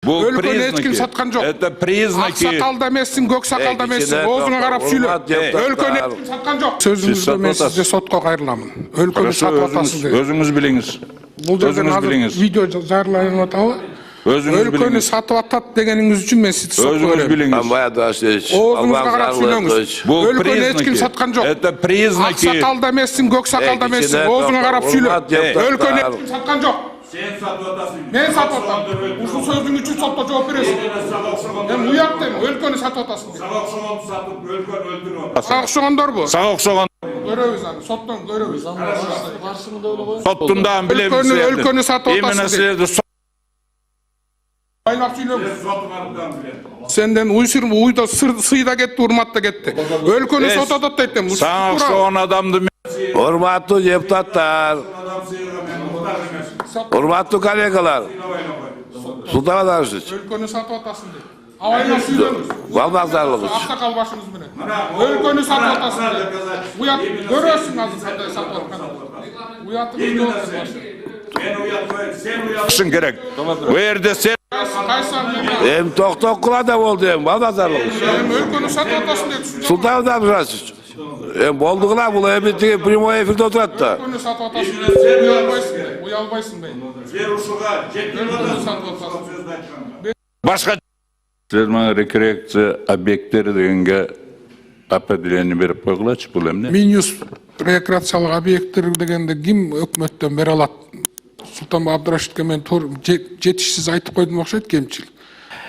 Өлкөнү эч ким саткан жок. Это признаки. Аксакалда эмессиң, көк сакалда эмессиң. Оозуңа карап сүйлө. Өлкөнү эч ким саткан жок. Сөзүңүздө мен сизге сотко кайрыламын. Өлкөнү сатып атасыз деп. Өзүңүз билиңиз. Бул жерден азыр видео жарыяланып атабы? Өлкөнү сатып атат дегениңиз үчүн мен сизди сотко берем. Өзүңүз билиңиз. Оозуңузга карап сүйлөңүз. Өлкөнү эч ким саткан жок. Это признаки. Аксакалда эмессиң, көк сакалда эмессиң. Оозуңа карап сүйлө. Өлкөнү эч ким саткан жок. Sen satып атасың. Мен сатып атам. Ушул сөзүң үчүн сотто жооп бересиң. Мен уят дейм, өлкөнү сатып атасың. Сага окшогонду сатып, өлкөнү өлтүрүп атасың. Сага окшогондорбу? Сага окшогон. Көрөбүз аны, соттон көрөбүз. Каршымда эле кой. Соттундан билебиз. Өлкөнү сатып атасың. Именно силерди байлап сүйлөңүз. Сенден уйда сыйда кетти, урматта кетти. Өлкөнү сатып атат дейт. Сага окшогон адамды Урматтуу депутаттар, урматтуу коллегалар, Султан Адамович. Өлкөнү сатып атасың дейт. Абайлап сүйлөңүз. Балбазарлыгы. Аксакал башыңыз менен. Өлкөнү сатып атасың дейт. Уят көрөсүң азыр кандай сатып атканын. Уятыңыз жок. Шын керек. Верде сен Эм токток кылада болду эм балбазарлыгы. Өлкөнү сатып атасың дейт. Султан Адамович. Эм болду гына бул эми тиги прямой эфирде отурат да. Өлкөнү сатып атасың. Уялбайсың бей. Жер ушуга жеткирип атасың. башка рекреация объекттери дегенге определение берип койгулачы бул эмне? Минюс рекреациялык объекттер дегенде ким өкмөттөн бере алат? Султан Абдрашидке мен жетишсиз айтып койдум окшойт, кемчил.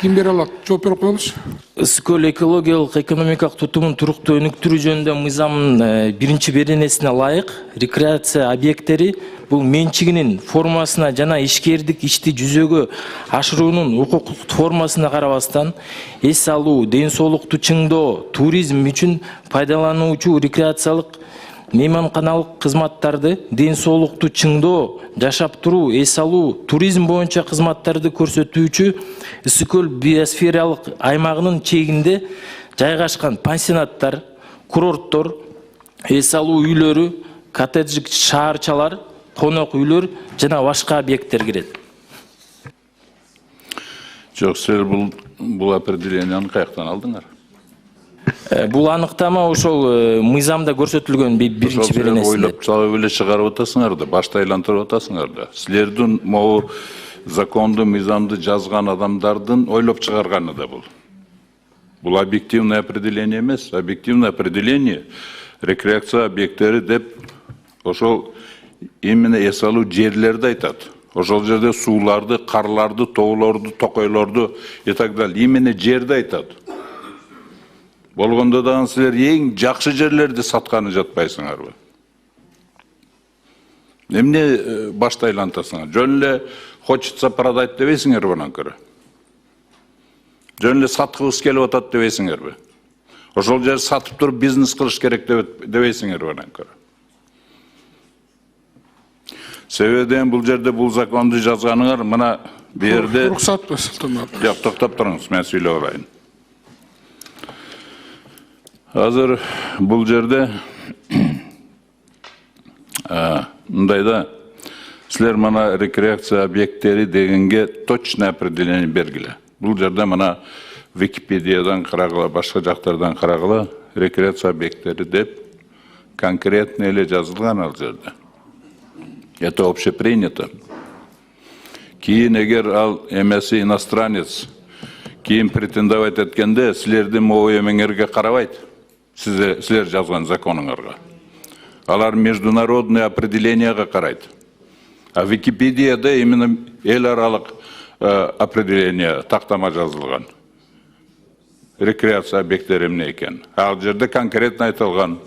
Ким бере алат? Жооп берип коелучу. Ысык-көл экологиялык экономикалык тутумун туруктуу өнүктүрүү жөнүндө мыйзамдын биринчи беренесине ылайык рекреация объекттери бул менчигинин формасына жана ишкердик ишти жүзөгө ашыруунун укуктук формасына карабастан эс алуу, ден соолукту чыңдоо, туризм үчүн пайдалануучу рекреациялык мейманканалык кызматтарды, ден соолукту чыңдоо, жашап туруу, эс алуу, туризм боюнча кызматтарды көрсөтүүчү Ысык-көл биосфералык аймагынын чегинде жайгашкан пансионаттар, курорттор, эс алуу үйлөрү, коттедждик шаарчалар, конок үйлөр жана башка объекттер кирет. Жок, силер бул определенияны каяктан алдыңар? Бул аныктама ошол мыйзамда көрсөтүлгөн биринчи беренесинде. Ойлоп чалып эле чыгарып атасыңар да, башты айлантырып атасыңар да. Силердин могу законду, мыйзамды жазган адамдардын ойлоп чыгарганы да бул. Бул объективное определение эмес, объективное определение рекреация объекттери деп ошол именно эс алуу жерлерди айтат. Ошол жерде сууларды, карларды, тоолорду, токойлорду и так далее. Именно жерди айтат. Болгондо дагы силер эң жакшы жерлерди сатканы жатпайсыңарбы? Эмне башты айлантасыңар? Жөн эле хочется продать дебейсиңерби анан көрө? Жөн эле саткыбыз келип атат дебейсиңерби? Ошол жерди сатып туруп бизнес кылыш керек дебейсиңерби анан көрө? Себебиден бул жерде бул законду жазганыңар мына бу жерде уруксат Султан абы. Жок, токтоп туруңуз, мен сүйлөп алайын. Азыр бул жерде мындайда силер мына рекреация объекттери дегенге точно определение бергиле. Бул жерде мына Википедиядан карагыла, башка жактардан карагыла рекреация объекттери деп конкретно эле жазылган ал жерде. Это общепринято. Кийин эгер ал эмеси иностранец, кийин претендовать эткенде силердин могу эмеңерге карабайт. Силер жазган законуңарга. Алар международный определенияга карайт. А Википедияда именно эл аралык определение тактама жазылган. Рекреация объекттери эмне экен? Ал жерде конкретно айтылган.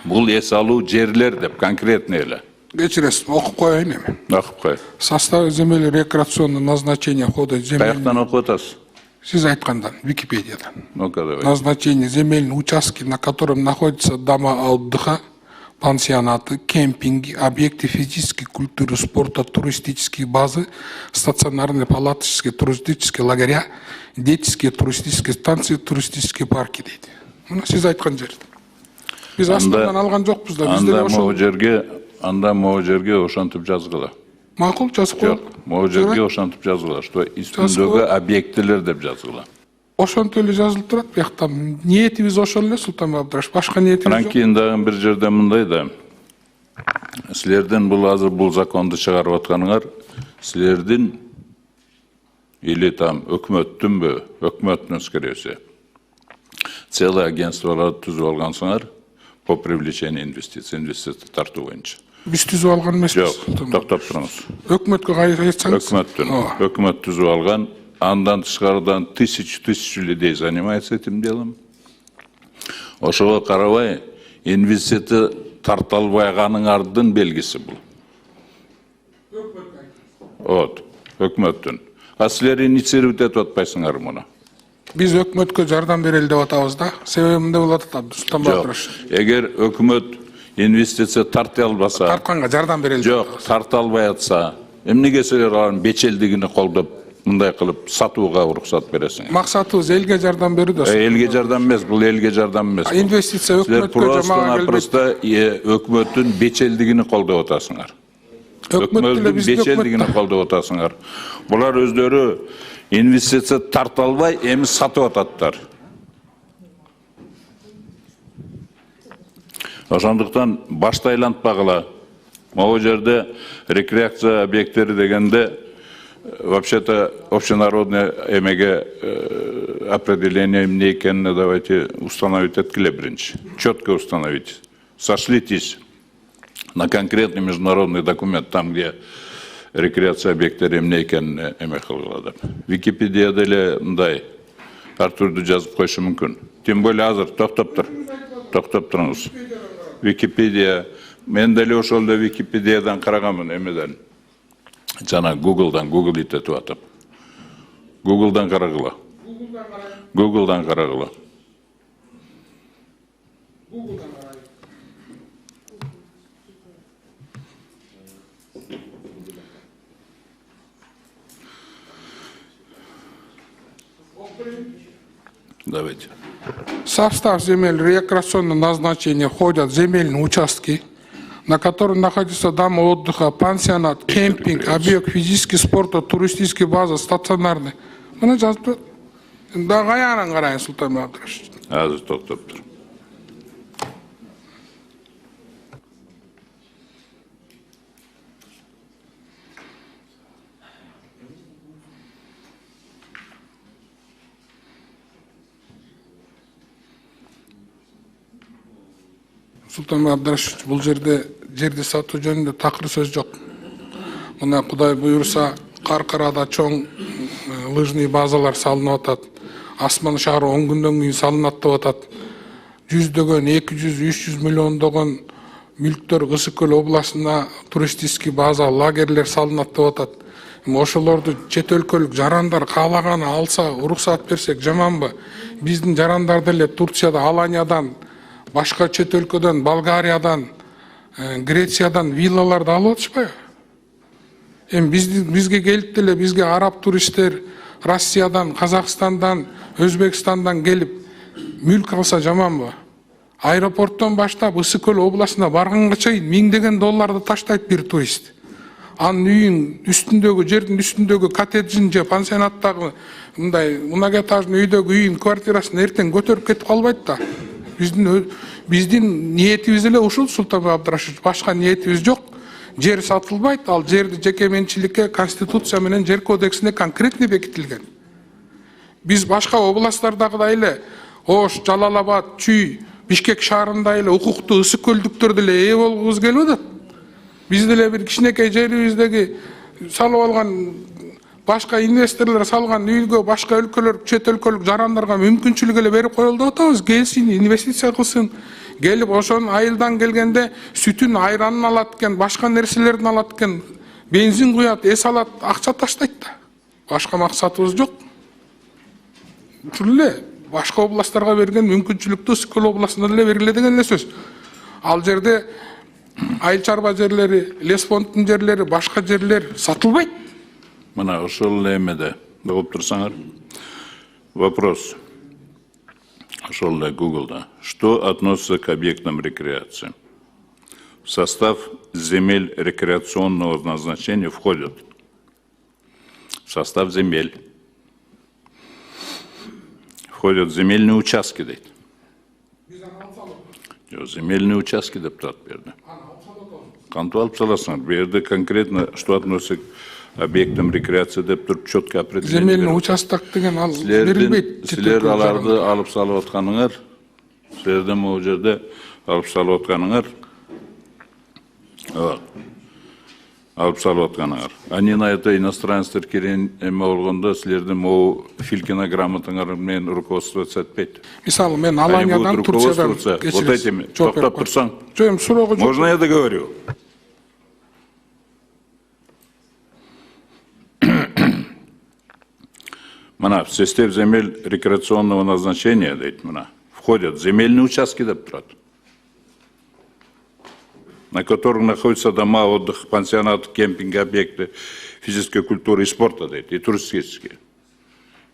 Бул эс алуу жерлер деп конкретно эле. Кечиресиз, окуп коеюн эми. Окуп кой. Составы земель рекреационного назначения хода земель. Каяктан окуп атасыз? Сиз айткандан, Википедиядан. Ну-ка давай. Назначение земельных участков, на котором находятся дома отдыха, пансионаты, кемпинги, объекты физической культуры, спорта, туристические базы, стационарные палаточные туристические лагеря, детские туристические станции, туристические парки дейт. Мына сиз айткан жер. Биз астынан алган жокпуз да, бизде ошол Анда могу жерге ошентип жазгыла. Макул, жазып коелу. Жок, могу жерге ошентип жазылган, что үстүндөгү объектилер деп жазылган. Ошентип эле жазылып турат, биякта ниетибиз ошол эле, Султан Абдрашев. Башка ниетибиз Анан жок. кийин дагы бир жерде мындай да. Силердин бул азыр бул законду чыгарып атканыңар, силердин или там өкмөттүнбү, өкмөттүн скорее целое агентстволорду түзүп алгансыңар по привлечению инвестиций, инвестиция тартуу боюнча. Биз түзүп алган эмеспиз. Жок, токтоп туруңуз. Өкмөткө айтсаңыз. Өкмөт түзүп алган, андан тышкарыдан тысячу людей занимается этим делом. Ошого карабай, инвестиция тарта албайганыңардын белгиси бул. Вот, өкмөттүн. А силер инициировать этип атпайсыңар муну? Биз өкмөткө жардам берели деп атабыз да. Себеби эмне болуп атат, Султан Абдрашев? Эгер өкмөт инвестиция тарта албаса, Тартканга жардам берели. жок, тарта албай атса, эмнеге силер алардын бечелдигини колдоп, мындай кылып сатууга уруксат бересиңер? Максатыбыз элге жардам берүү да. Элге жардам эмес, бул элге жардам эмес. Инвестиция өкмөткө жамаға келбейт. Просто өкмөттүн бечелдигини колдоп атасыңар. Өкмөттүн бечелдигини колдоп атасыңар. Булар өздөрү инвестиция тарта албай, эми сатып ататтар. Ошондуктан башты айлантпагыла. Могу жерде рекреация объекттери дегенде вообще-то общенародное эмеге определение эмне экенине давайте установить эткиле биринчи. Четко установить. Сошлитесь на конкретный международный документ, там, где рекреация объекттери эмне экенине эме кылгыла деп. Википедияда эле мындай ар түрдүү жазып коюшу мүмкүн. Тем более азыр токтоп туруңуз. Википедия, мен деле ошол эле Википедиядан караганмын эмеден. Жана Google'dan, Google итетип атып. Google'dan карагыла. Давайте. Состав земель рекреационного назначения входят земельные участки, на которых находится дома отдыха, пансионат, кемпинг, объект физический спорта, туристический база, стационарный. Мына жазып да каягынан карайын, Султан Абдрашев. Азыр токтоп тур. Султан Абдрашевич, бул жерди сатуу жөнүндө такыр сөз жок. Мына Кудай буйруса, Каркарада чоң лыжный базалар салынып атат. Асман шаары 10 күндөн кийин салынат деп атат. Жүздөгөн 200-300 миллиондогон мүлктөр Ысык-Көл областына туристический база, лагерлер салынат деп атат. Ошолорду чет өлкөлүк жарандар каалаганы алса, уруксат берсек жаманбы? Биздин жарандар деле Турцияда, Аланиядан, башка чет өлкөдөн, Болгариядан, Грециядан виллаларды алып атышпайбы? Бизге келип деле, бизге араб туристтер Россиядан, Казакстандан, Өзбекстандан келип мүлк алса жаманбы? Аэропорттон баштап Ысык-Көл областына барганга чейин $1000 долларды таштайт бир турист. Анын үйүн үстүндөгү, жердин үстүндөгү коттеджин же пансионаттагы мындай многоэтажный үйдөгү үйүн, квартирасын эртең көтөрүп кетип калбайт да. Биздин ниетибиз эле ушул, Султан Абдрашев, башка ниетибиз жок. Жер сатылбайт, ал жерди жеке менчиликке Конституция менен жер кодексине конкретно бекитилген. Биз башка областтардагыдай эле Ош, Жалал-Абад, Чүй, Бишкек шаарында эле укуктуу Ысык-Көлдүктөр деле ээ болгубуз келип атат. Биз деле бир кичинекей жерибиздеги салып алган башка инвесторлор салган үйгө башка өлкөлөр, чет өлкөлүк жарандарга мүмкүнчүлүк эле берип коелу деп атабыз. Келсин, инвестиция кылсын. Келип ошонун айылдан келгенде сүтүн, айранын алат экен, башка нерселердин алат экен, бензин куят, эс алат, акча таштайт да. Башка максатыбыз жок. Ушул эле башка областтарга берген мүмкүнчүлүктү Ысык-Көл областына деле бергиле деген эле сөз. Ал жерде айыл чарба жерлери, лесфонддун жерлери, башка жерлер сатылбайт. Мына ошол эле эмеде угуп турсаңар. Вопрос. Ошол эле Google'да. Что относится к объектам рекреации? В состав земель рекреационного назначения входят в состав земель. Входят земельные участки, дейді. Земельные участки, депутат берді. Қанту алып саласыңар. Берді конкретно, что относится к объектам рекреации, деп тұрып, четко определение. Земельный участок деген ал берілбейді. Сілер аларды алып салып отқаныңар, сілерден ол жерде алып салып отқаныңар, алып салып отқаныңар. Они на это иностранецтер керен эме олғанда сілерден ол Филькина грамотыңар мен руководствоваться етпейді. Мисалы, мен Аланиядан, Турциядан вот этими, тоқтап тұрсаң. Можно я договорю? В состав земель рекреационного назначения входят земельные участки, на которых находятся дома отдыха, пансионаты, кемпинги, объекты физической культуры и спорта, и туристические.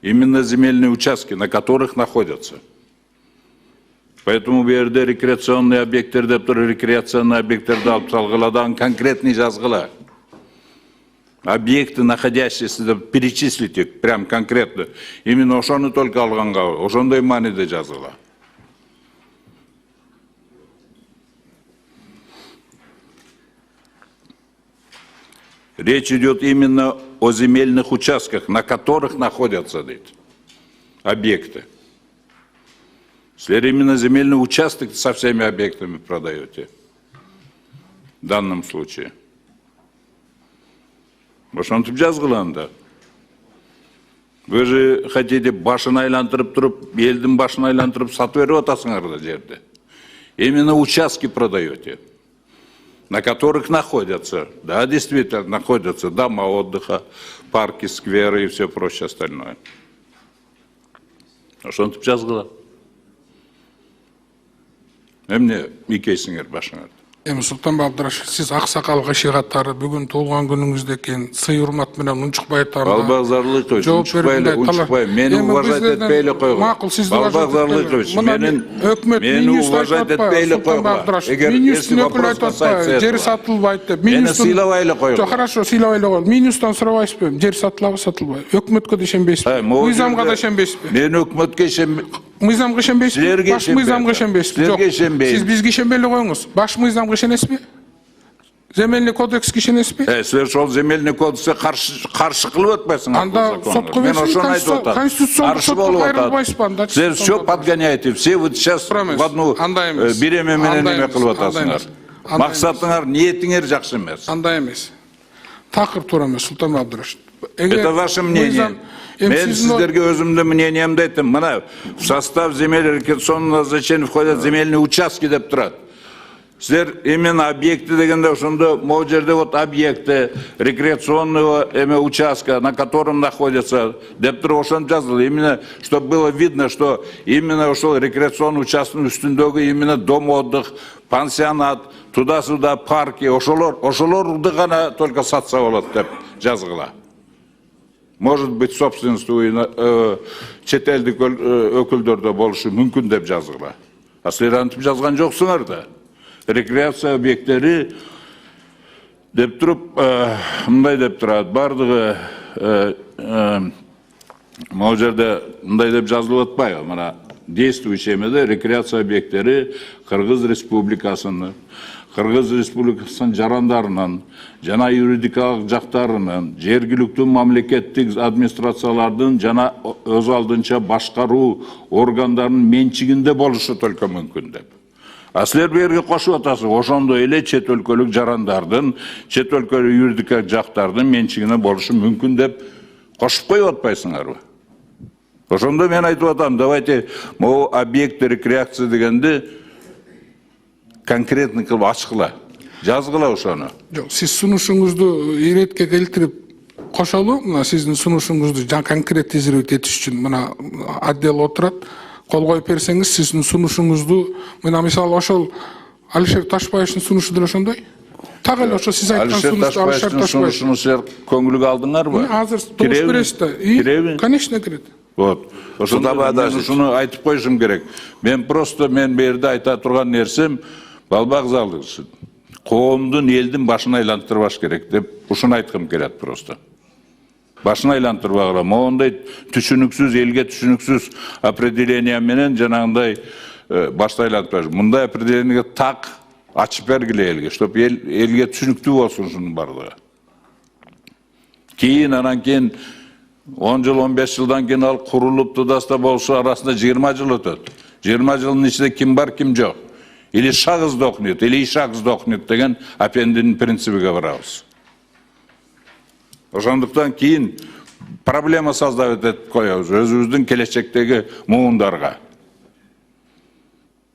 Именно земельные участки, на которых находятся. Поэтому БРД рекреационные объекты, рекреационные объекты конкретный жазғыла. Объекты, находящиеся, перечислите прям конкретно. Именно ошоны только алганга, ошондой маниде жазыла. Речь идет именно о земельных участках, на которых находятся объекты. Если именно земельный участок со всеми объектами продаете, в данном случае. Ошентип жазгыланда. Вы же хотите башын айлантырып туруп, элдин башын айлантырып сатып берип атасыңар да жерде. Именно участки продаете, на которых находятся, да, действительно находятся дома отдыха, парки, скверы и все прочее остальное. Ошентип жазгыла. Эмне микейсиңер башыңар? Султанбек Абдрашев, сиз Аксакал кашыгаттары бүгүн туулган күнүңүздө экен, сый урмат менен Унчукбай атында. Балбак Зарлыкович, Унчукбай, мени уважать этпейле койгон. Макул, сизди Балбак Зарлыкович, мени уважать этпейле койгон. Минюстун өкүлү айтып атпайбы, жер сатылбайт деп. Мени сыйлабайлы койгон. Жок, хорошо, сыйлабайлы койгон. Минюстан сурабайсызбы? Жер сатылабы, сатылбайбы? Өкмөткө да ишенбейсизби? Мыйзамга да ишенбейсизби? Мен өкмөткө ишенбейм. Мыйзамга ишенбейсизби? Баш мыйзамга ишенбейсизби? Жок. Сиз бизге ишенбей эле коюңуз. Баш мыйзамга ишенесизби? Земельный кодекске ишенесизби? Силер ошол земельный кодекске каршы кылып атпайсыңар. Анда сотко берсиңиз, конституциондук сотко кайрылбайсызбы анда? Силер все подгоняете, все вот сейчас в одну биреме менен эме кылып атасыңар. Максатыңар, ниетиңер жакшы эмес. Андай эмес. Такыр туура эмес, Султанбек Абдрашев. Это ваше мнение. Мен сиздерге өзүмдүн мнениемди айттым. Мына в состав земель рекреационного назначения входят земельные участки деп турат. Силер именно объекты дегенде ошондо могу жерде вот объекты рекреационного участка, на котором находятся деп туруп ошону жазылды. Именно чтобы было видно, что именно ошол рекреационный участкынын үстүндөгү именно дом отдых, пансионат, туда-сюда парки, ошолорду гана только сатса болот деп жазгыла. Может быть, собственностью чет элдик өкүлдөрдө болушу мүмкүн деп жазгыла. А силер антип жазган жоксуңар да. Рекреация объекттери деп туруп, мындай деп турат, бардыгы могу жерде мындай деп жазылып атпайбы? Мына действующий эмеде рекреация объекттери Кыргыз Республикасынын жарандарынан жана юридикалык жактарынын, жергиликтүү мамлекеттик администрациялардын жана өз алдынча башкаруу органдарынын менчигинде болушу только мүмкүн деп. А силер берге кошуп атасыз, ошондой эле чет өлкөлүк жарандардын, чет өлкөлүк юридикалык жактардын менчигине болушу мүмкүн деп кошуп коюп атпайсыңарбы? Ошондо мен айтып атам, давайте могу объекты рекреации дегенди конкретный кылып ачкыла, жазгыла ошону. Жок, сиз сунушуңузду иретке келтирип кошолу, мына сиздин сунушуңузду конкретизировать этиш үчүн мына отдел отурат. Кол коюп берсеңиз, сиздин сунушуңузду, мына мисалы ошол Алишер Ташбаевдин сунушу деле ошондой. Так эле ошо сиз айткан сунушту Алишер Ташбаев. Сунушуну силер көңүлгө алдыңарбы? Азыр добуш бересиз да. Киреби? Конечно, кирет. Вот. Ошону айтып коюшум керек. Мен берде айта турган нерсем, Балбак Зарлыкович, Коомдун, элдин башын айлантырбаш керек деп ушуну айткым келет просто. Башын айлантырбагыла, моундай түшүнүксүз, элге түшүнүксүз определение менен жанагындай башты айлантпаш. Мындай определениеге так ачып бергиле элге, чтоб элге түшүнүктүү болсун ушунун бардыгы. Кийин анан кийин 10 жыл, 15 жылдан кийин ал курулуп тудаста болушу арасында 20 жыл өтөт. 20 жылдын ичинде ким бар, ким жок. Или шаг сдохнет, или ишак сдохнет деген апендинин принцибиге барабыз. Ошондуктан кийин проблема создавать этип коебуз өзүбүздүн келечектеги муундарга.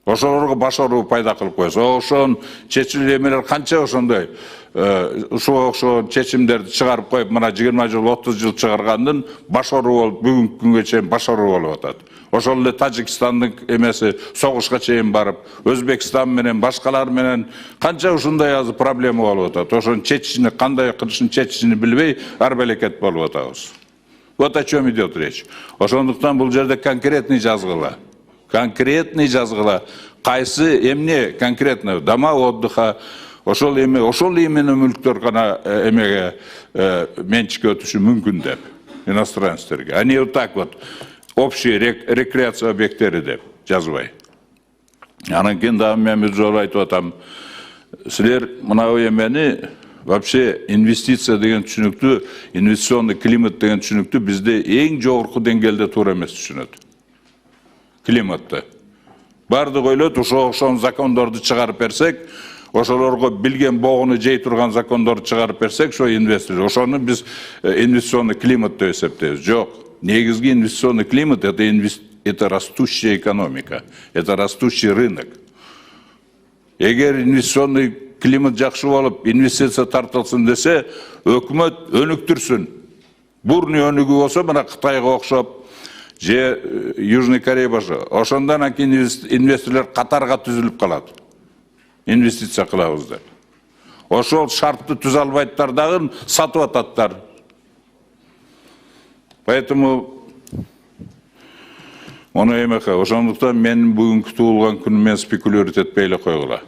Ошолорго башаруу пайда кылып коебуз. Ошон чечилүү эмелер канча ошондой ушуга окшогон чечимдерди чыгарып коюп, мына 20 жыл, 30 жыл чыгаргандын башаруу болуп, бүгүнкү күнгө чейин башаруу болуп атат. Ошол эле Тажикстандын эмеси согушка чейин барып, Өзбекстан менен, башкалар менен канча ушундай азы проблема болуп атат. Ошонун чечишини, кандай кылышын чечишини билбей, арбалекет болуп атабыз. Вот о чем идет речь. Ошондуктан бул жерде конкретный жазгыла. Конкретный жазгыла. Кайсы эмне конкретно дома отдыха, ошол именно мүлктөр гана эмеге менчикке өтүшү мүмкүн деп иностранецтерге. Они вот так вот общие рекреация объекттери деп жазбай. Анан кийин дагы мен бир жолу айтып атам. Силер мына эмени вообще инвестиция деген түшүнүктү, инвестиционный климат деген түшүнүктү бизде эң жогорку деңгээлде туура эмес түшүнөт. Климатты. Бардык ойлойт, ошол закондорду чыгарып берсек, ошолорго билген богуну жей турган закондорду чыгарып берсек, ошо инвестор, ошону биз инвестиционный климат деп эсептейбиз. Жок. Негизги инвестиционный климат это растущая экономика, это растущий рынок. Эгер инвестиционный климат жакшы болуп, инвестиция тартылсын десе, өкмөт өнүктүрсүн. Бурный өнүгүү болсо, мына Кытайга окшоп, же Южный Корея башы. Ошондан кийин инвесторлор катарга түзүлүп калат. Инвестиция кылабыз деп. Ошол шартты түзө албайттар дагы сатып ататтар. Поэтому ону эмеке, ошондуктан мен бүгүнкү туулган күнүмө спекулировать этпей эле койгула.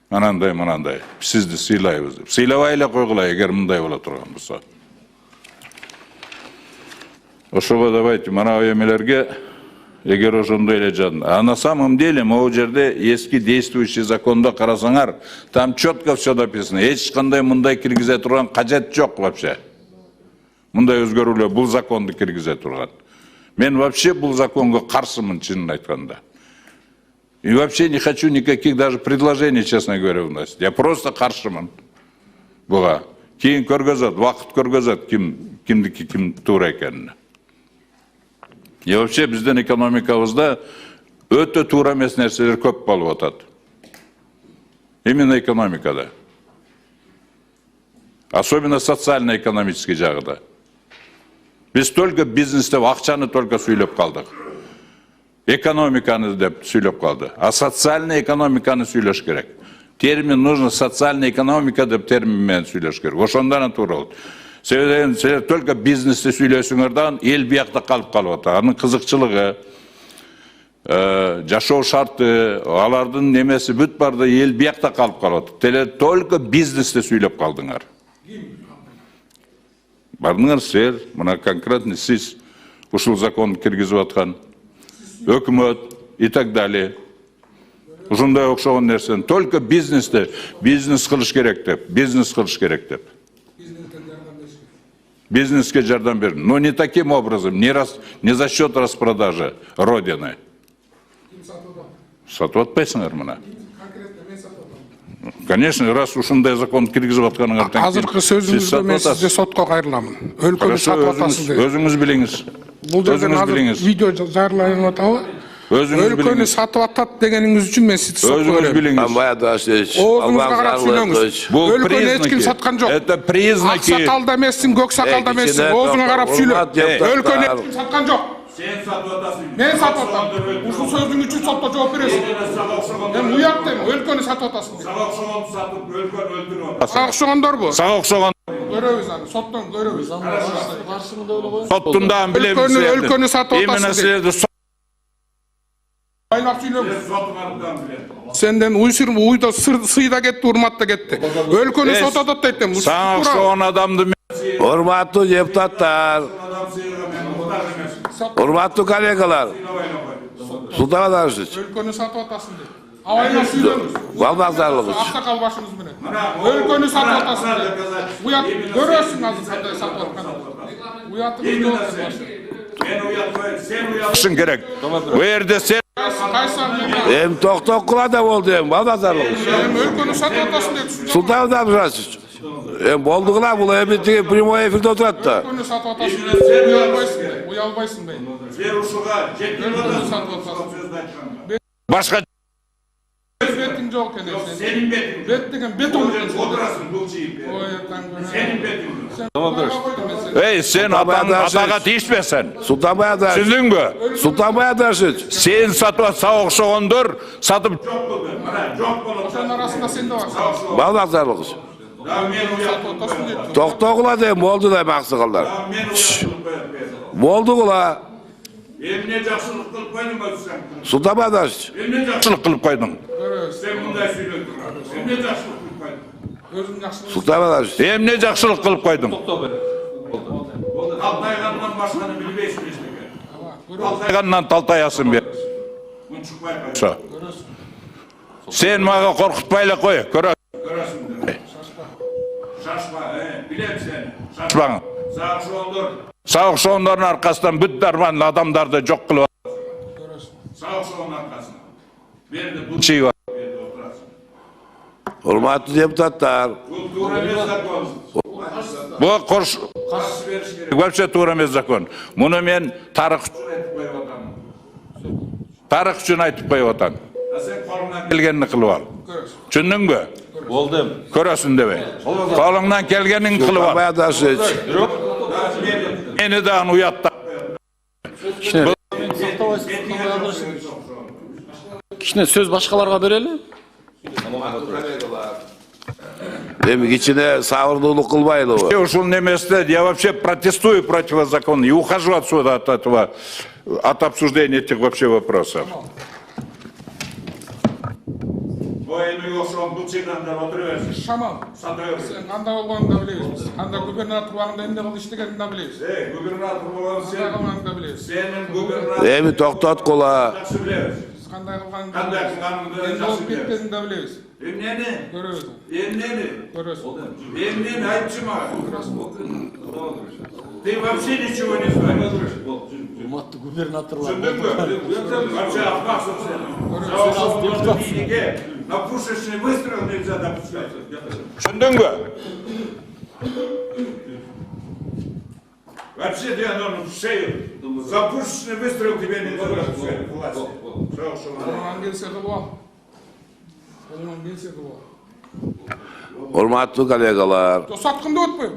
Анандай, сизди сыйлайбыз деп. Сыйлабай эле койгула, эгер мындай боло турган болсо. Ошого давайте мына эмелерге эгер ошондой эле жан. А на самом деле могу жерде эски действующий закондо карасаңар, там четко все написано. Эч кандай мындай киргизе турган кажет жок вообще. Мындай өзгөрүүлөр бул законду киргизе турган. Мен вообще бул законго каршымын, чынын айтканда. И вообще не хочу никаких даже предложений, честно говоря, вносить. Я просто каршымын буга. Кийин көргөзөт, вакыт көргөзөт кимдики ким туура экенин. И вообще биздин экономикабызда өтө туура эмес нерселер көп болуп атат. Именно экономикада. Особенно социально-экономический жагыда. Биз только бизнесте акчаны только сүйлөп калдык. Экономиканы деп сүйлөп калды. А социальный экономиканы сүйлөш керек. Термин нужно социальная экономика деп термин менен сүйлөш керек. Ошондон туура болот. Силер только бизнесте сүйлөсүңөрдөн эл биякта калып атат. Анын кызыкчылыгы, жашоо шарты, алардын немеси бүт барды эл биякта калып атат. Только бизнесте сүйлөп калдыңар. Бардыңар силер, мына конкретно сиз ушул законду киргизип аткан өкмөт и так далее. Ушундай окшогон нерсени только бизнесте бизнес кылыш керек деп, бизнеске жардам берин. Но не таким образом, не за счет распродажи Родины. Сатып атпайсыңар мына. Конечно, раз ушундай закон киргизип атканыңардан кийин. Азыркы сөзүңүздө мен сизди сотко кайрыламын. Өлкөнү сатып атасыз деп. Өзүңүз билиңиз. Бул жерден азыр видео жарыяланып атабы? Өлкөнү сатып атат дегениңиз үчүн мен сизди сотко берем. Оозуңузга карап сүйлөңүз. Өлкөнү эч ким саткан жок. Это признаки. Ак сакалда эмессиң, көк сакалда эмессиң. Оозуңа карап сүйлө. Өлкөнү эч ким саткан жок. Сен сатып атасың. Мен сатып атам. Ушул сөзүң үчүн сотто жооп бересиң. Мен уят дейм, өлкөнү сатып атасың. Сага окшогонду сатып, өлкөнү өлтүрүп атасың. Сага окшогондорбу? Сага окшогон. Көрөбүз аны, соттон көрөбүз. Соттун дагы билебиз. Өлкөнү сатып атасың. Aylak söylemiz. Senden uyda sıyda gitti, urmatda gitti. Өлkөнü sotadat deyttim. Sana okşoğun adamdı. Hurmatlı deputatlar, hurmatlı kollegalar. Sultan Adarışıç. Өлkөнü satып атасың деп. Абайла сөйлеңіз. Valmazdarlığız. Ақсақал башыңыз менен. Өлкөнү сатып атасың деп. Уят көрөсүң азыр кандай сатып атканын. Уятыңыз көрөсүң. Sen gerek. Bu yerde sen Кайсы Hem tok kula da oldu hem valmazdarlığız. өлкөнү сатып атасың деп. Sultan Adarışıç. Hem bolduğuna bu emitigi primoy efirde oturat da. Өлкөнү сатып атасың деп. Уялбайсың деп. Уялбайсың деп. Өлкөнү сатып атасың. başka Бетиң жок экен. Senin betin. Бет деген бет olur. Oturasın bu çiğip. Senin betin. Hey sen atağa değişme sen. Sultan Adarışıç. Süzdün mü? Sultan Adarışıç. Sen satıp sağ okşoğundur. Satıp Çok buldun. Çok buldun. Ошонун арасында сен да барсың. Valmazdarlığız. Daha men Сатып атасың деп. Tok kula da hem oldu da maksıkallar. Daha men uyatılıp koyup. Boldu kula. Eline жақсылық қылып қойдың ба sen? Sultan Adarışıç. Eline жақсылық. yaxşılık kılıp koydun. Sen bunday söylüyorsun. Eline жақсылық қылып қойдың. Өзүң жакшы. Sultan Adarışıç. Hem ne yaxşılık kılıp koydun. Altayғаннан басқаны білбейсің ештеңе. Altaygandan taltayasın bir. Bunu çıkmай қойды. Şu. Sen bana korkutmayla koy. Görürsün. Көресің де. Шашма. Білем сені. Bana. Sağ şoldur. Sağ okşoğunların arkasından büt darmanlı adamlar da çok kılıp Sağ şolun arkasına. Verdi bu şey var. yerde oturasın. Hurmatlı deputatlar. Bu tuğra bir zakon. Bu koş Karşı veriş gerek. вообще тура емес закон. Мұны мен тарих Etip koyup adamı. үшін айтып қойып отам. Sen kolundan Келгенini қылып ал. Түсіндің бе? Болдым. Көресің демей. Қолыңнан келгенін қылып Sultan ал. Adarışıç. Meni de uyatta. Кичине сөз башкаларга берели. Hem içine sağırdığılık kılmaylı o. Я ушел на место, я вообще протестую против закона и ухожу отсюда от этого, от обсуждения этих вообще вопросов. boyunu yoksa bu çiğdemden oturuversin. Шамал. Satıyorsun. Sen кандай болгонун да билебиз биз. Кандай губернатор багында эмне кылып иштегенин да билебиз. Gubernator olan Кандай sen. кылганын да билебиz. Senin gubernator Hem toktot kula. жақсы білеміз. Биз кандай кылганын да Кандай билебиз. кылганыңды Эмне жақсы болуп білеміз. кеткенин да билебиз. Emneni? Көрөбүз. Emneni? Көрөсүң. Emneni айтчы маған. Ты вообще ничего не знаешь. Түсіндің бе? Вообще ақпақсың сен. Сауқсың биліге на пушечный выстрел нельзя допускать. Түсіндің бе? Вообще ты оно в шею. За пушечный выстрел тебе нельзя допускать к власти. Колуңан келсе кылып ал. Колуңан келсе кылып ал. Hurmatlı kollegalar. Саткынды өтпөйм.